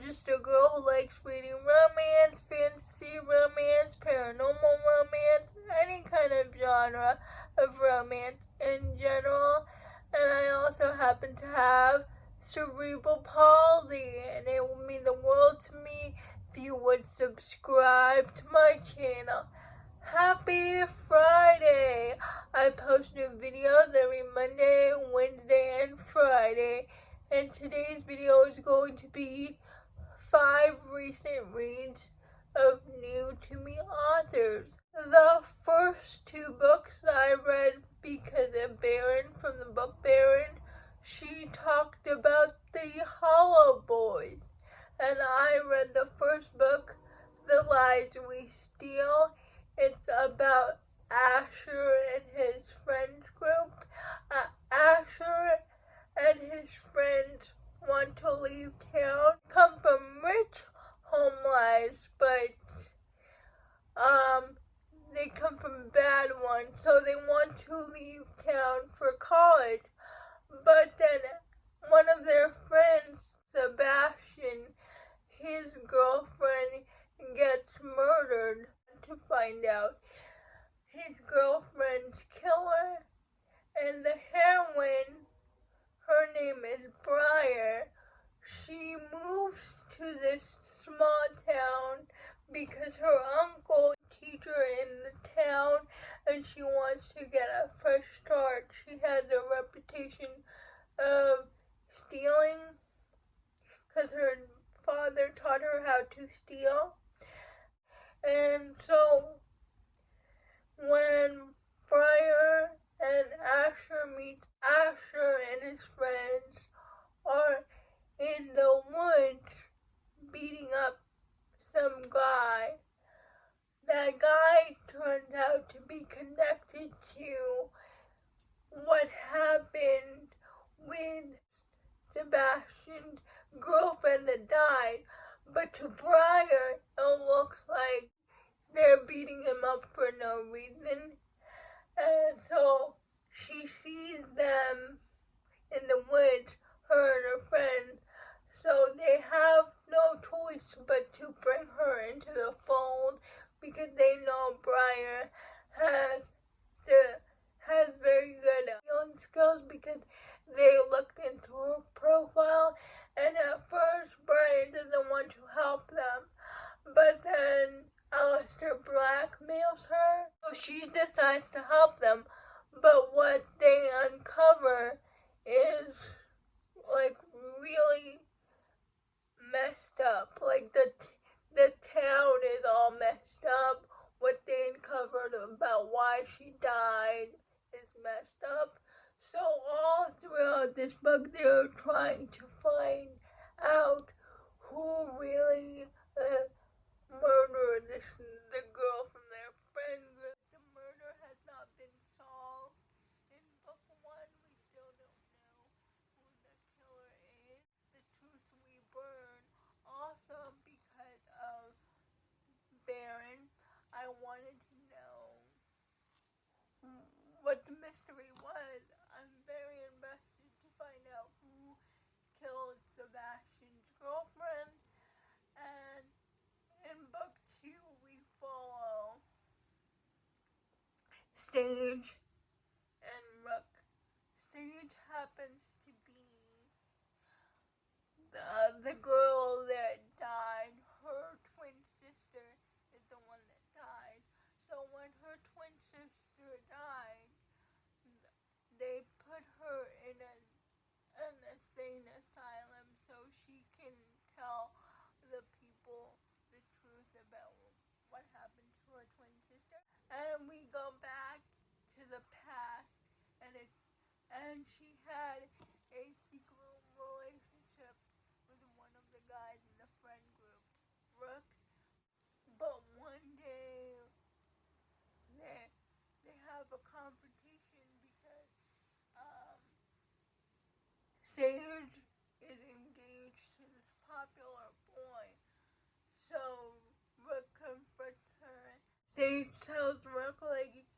just a girl who likes reading romance, fantasy romance, paranormal romance, any kind of genre of romance in general. And I also happen to have cerebral palsy, and it would mean the world to me if you would subscribe to my channel. Happy Friday! I post new videos every Monday, Wednesday, and Friday. And today's video is going to be 5 recent reads of new to me authors. The first 2 books I read because of Baron from the book Baron. She talked about the Hollow Boys. And I read the first book, The Lies We Steal. It's about Asher and his friends group. Asher and his friends want to leave town, come from rich home lives, but they come from bad ones, so they want to leave town for college. But then one of their friends, Sebastian, his girlfriend gets murdered. To find out his girlfriend's killer, and the heroine, her name is Briar. She moves to this small town because her uncle is a teacher in the town, and she wants to get a fresh start. She has a reputation of stealing because her father taught her how to steal. And so when Briar and Asher meet, Asher and his friends are in the woods beating up some guy. That guy turns out to be connected to what happened with Sebastian's girlfriend that died. But to Briar, it looks like they're beating him up for no reason. And so she sees them in the woods, her and her friends. So they have no choice but to bring her into the fold because they know Briar has very good healing skills because they looked into her profile. And at first, Brian doesn't want to help them, but then Alistair blackmails her, so she decides to help them. But what they uncover is, like, really messed up. Like, the town is all messed up. What they uncovered about why she died is messed up. So all throughout this book, they're trying to find out who really murdered the girl from their friend group. The murder has not been solved. In book 1, we still don't know who the killer is. The truth we burn. Also, because of Baron, I wanted to know what the mystery was. I'm very invested to find out who killed Sebastian's girlfriend. And in book 2, we follow Sage and Rook. Sage happens to be the girl that died. Her twin sister is the one that died. So when her twin sister died, they put her in an insane asylum so she can tell the people the truth about what happened to her twin sister. And we go back to the past, and she had a secret relationship with one of the guys in the friend group, Rook. But one day they have a confrontation because Sage is engaged to this popular boy. So Rook confronts her. Sage tells Rook like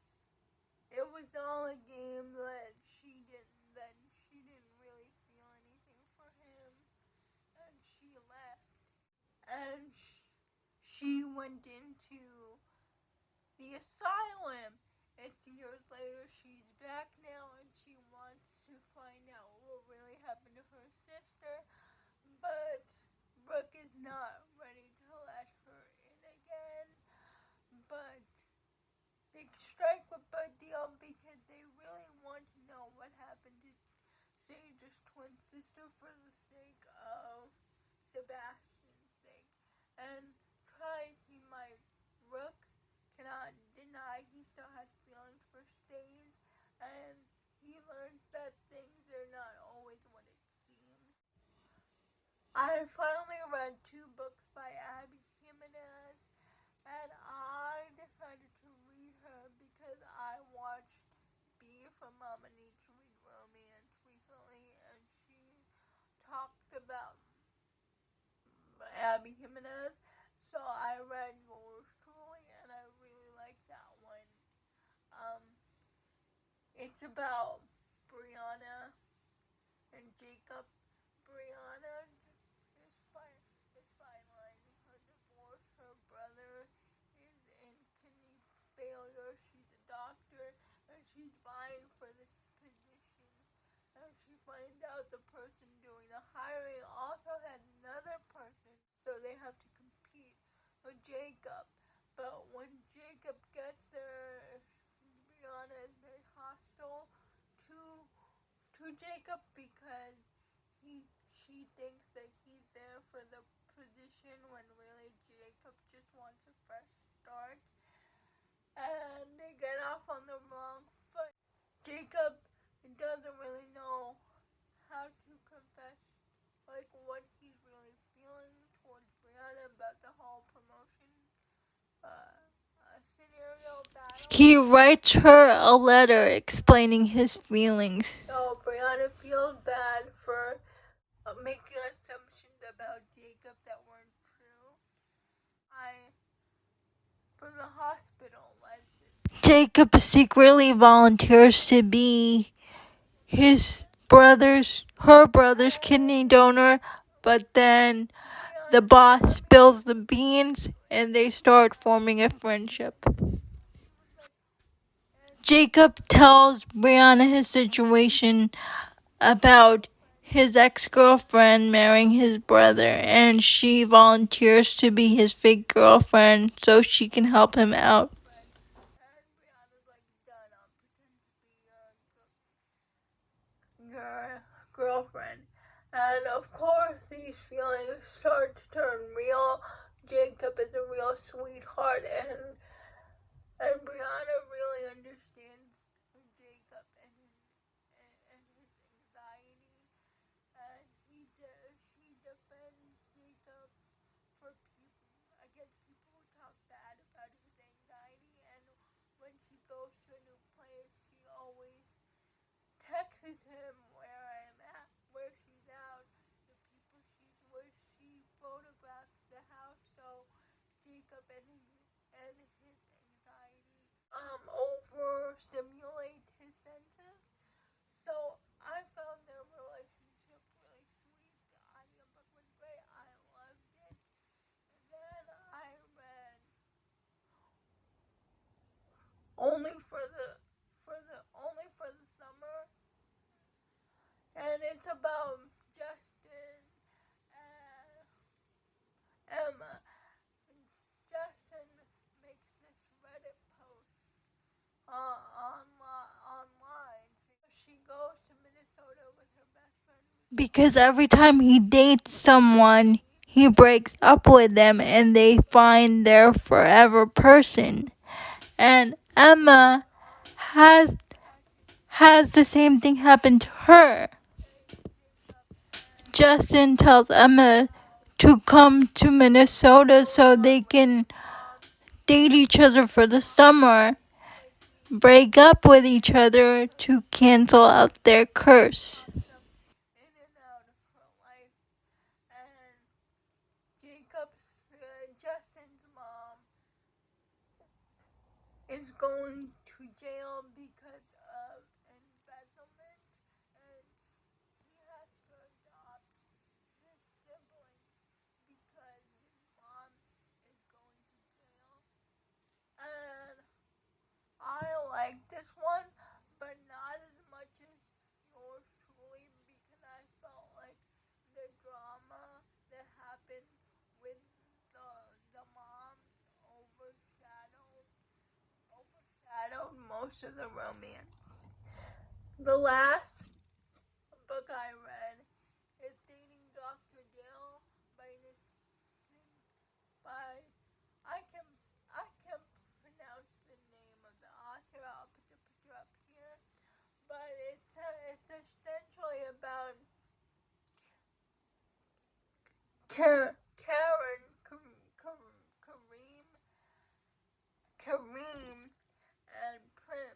it was all a game, that she didn't really feel anything for him, and she left. she went into the asylum. And years later, she's back now, and she wants to find out what really happened to her sister. But Brooke is not ready to let her in again. But they strike a good deal because they really want to know what happened to Sage's twin sister for the sake of Sebastian's sake. And try as he might, Brooke cannot deny he still has feelings for Stage, and he learns that things are not always what it seems. I finally read 2 books by Abby Jimenez, and I decided to read her because I watched B from Mama Needs to Read Romance recently, and she talked about Abby Jimenez, so I read yours truly, and I really like that one. It's about Brianna and Jacob. Brianna is finalizing her divorce. Her brother is in kidney failure. She's a doctor, and she's vying for this position. And she finds out the person doing the hiring also has another person, so they have to compete with Jacob. But when Jacob gets there, Brianna is very hostile to Jacob because she thinks that he's there for the position when really Jacob just wants a fresh start. And they get off on the wrong foot. Jacob doesn't really know how to confess what he's really feeling towards Brianna about the whole promotion scenario battle. He writes her a letter explaining his feelings. So Brianna feels bad for making assumptions about Jacob that weren't true. From the hospital, Jacob secretly volunteers to be her brother's kidney donor, but then the boss spills the beans and they start forming a friendship. Jacob tells Brianna his situation about his ex-girlfriend marrying his brother, and she volunteers to be his fake girlfriend so she can help him out. your girlfriend. And of course, these feelings start to turn real. Jacob is a real sweetheart, and Brianna really understands Jacob and his anxiety. And she defends Jacob against people who talk bad about his anxiety. And when she goes to a new place, she always texts him where she's out, the people where she photographs the house, so Jacob and his anxiety overstimulate his senses. So I found their relationship really sweet. The audiobook was great. I loved it. Then I read Only for the Summer, and it's about Justin and Emma. Justin makes this Reddit post online. She goes to Minnesota with her best friend. Because every time he dates someone, he breaks up with them and they find their forever person. And Emma has the same thing happen to her. Justin tells Emma to come to Minnesota so they can date each other for the summer, break up with each other to cancel out their curse. In and out of her life, and Justin's mom is going to jail because of embezzlement, and he has to adopt his siblings because his mom is going most of the romance. The last book I read is Dating Dr. Dale by I can pronounce the name of the author. I'll put the picture up here. But it's essentially about Kareem and Prim.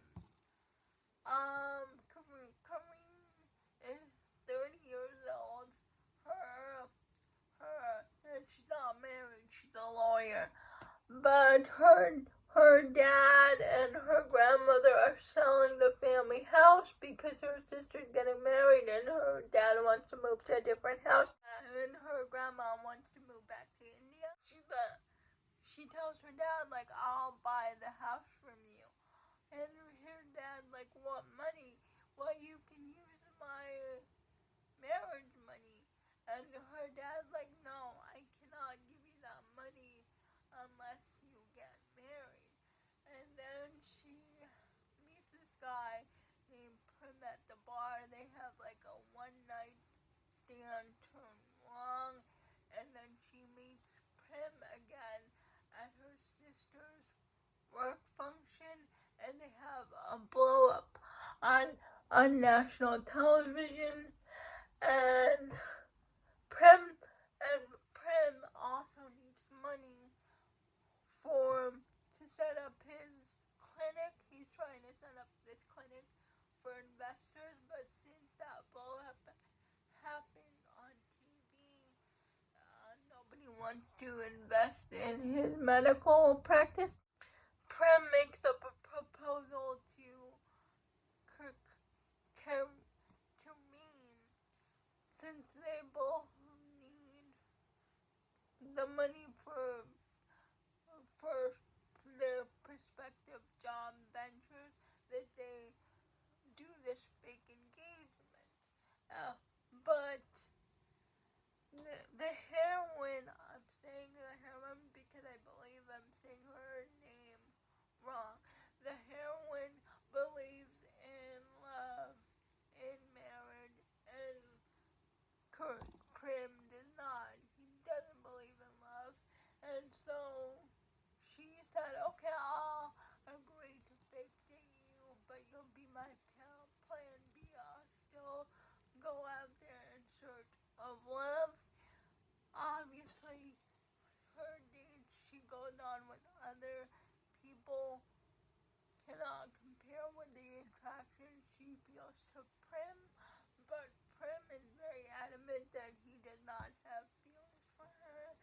Kareem is 30 years old. And she's not married. She's a lawyer. But her dad and her grandmother are selling the family house because her sister's getting married and her dad wants to move to a different house. And her grandma wants to move back to India. She tells her dad, like, I'll buy the house from you. And her dad, like, what money? Well, you can use my marriage money. And her dad's like, no, I cannot give you that money unless you get married. And then she meets this guy named Prim at the bar. They have like a one-night stand turned wrong. And then she meets Prim again at her sister's work function. And they have a blow-up on national television. And Prim also needs money to set up his clinic. He's trying to set up this clinic for investors, but since that blow-up happened on TV, nobody wants to invest in his medical practice. Prim makes up a proposal to Kareem, since they both need the money for their prospective job ventures, that they do this fake engagement. But the heroine, I'm saying the heroine because I believe I'm saying her name wrong. The heroine believes in love, in marriage, and Prim does not. He doesn't believe in love. And so she said, okay, I'll agree to fake date you, but you'll be my plan B. I'll still go out there in search of love. Obviously, her dates she goes on with other people cannot compare with the attraction she feels to Prim, but Prim is very adamant that he does not have feelings for her,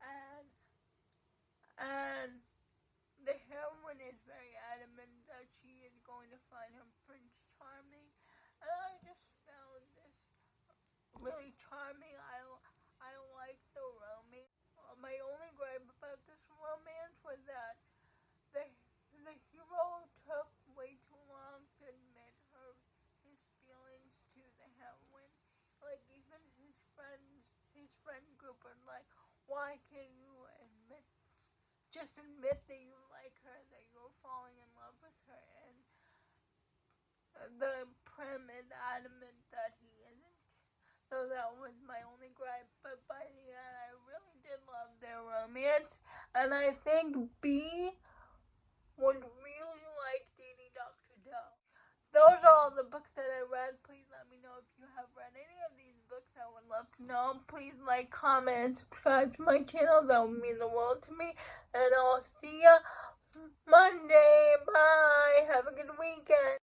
and the heroine is very adamant that she is going to find him Prince Charming, and I just found this really charming. I like the romance. My only gripe about this romance was that the hero took way too long to admit his feelings to the heroine. Like, even his friend group are like, why can't you just admit that you like her, that you're falling in love with her? And the Prim is adamant that he isn't. So that was my only gripe, but by the end I really did love their romance, and I think B would really like Dating Dr. Dell. Those are all the books that I read. Please let me know if you have read any of these books. I would love to know. Please like, comment, and subscribe to my channel. That would mean the world to me, and I'll see ya Monday. Bye. Have a good weekend.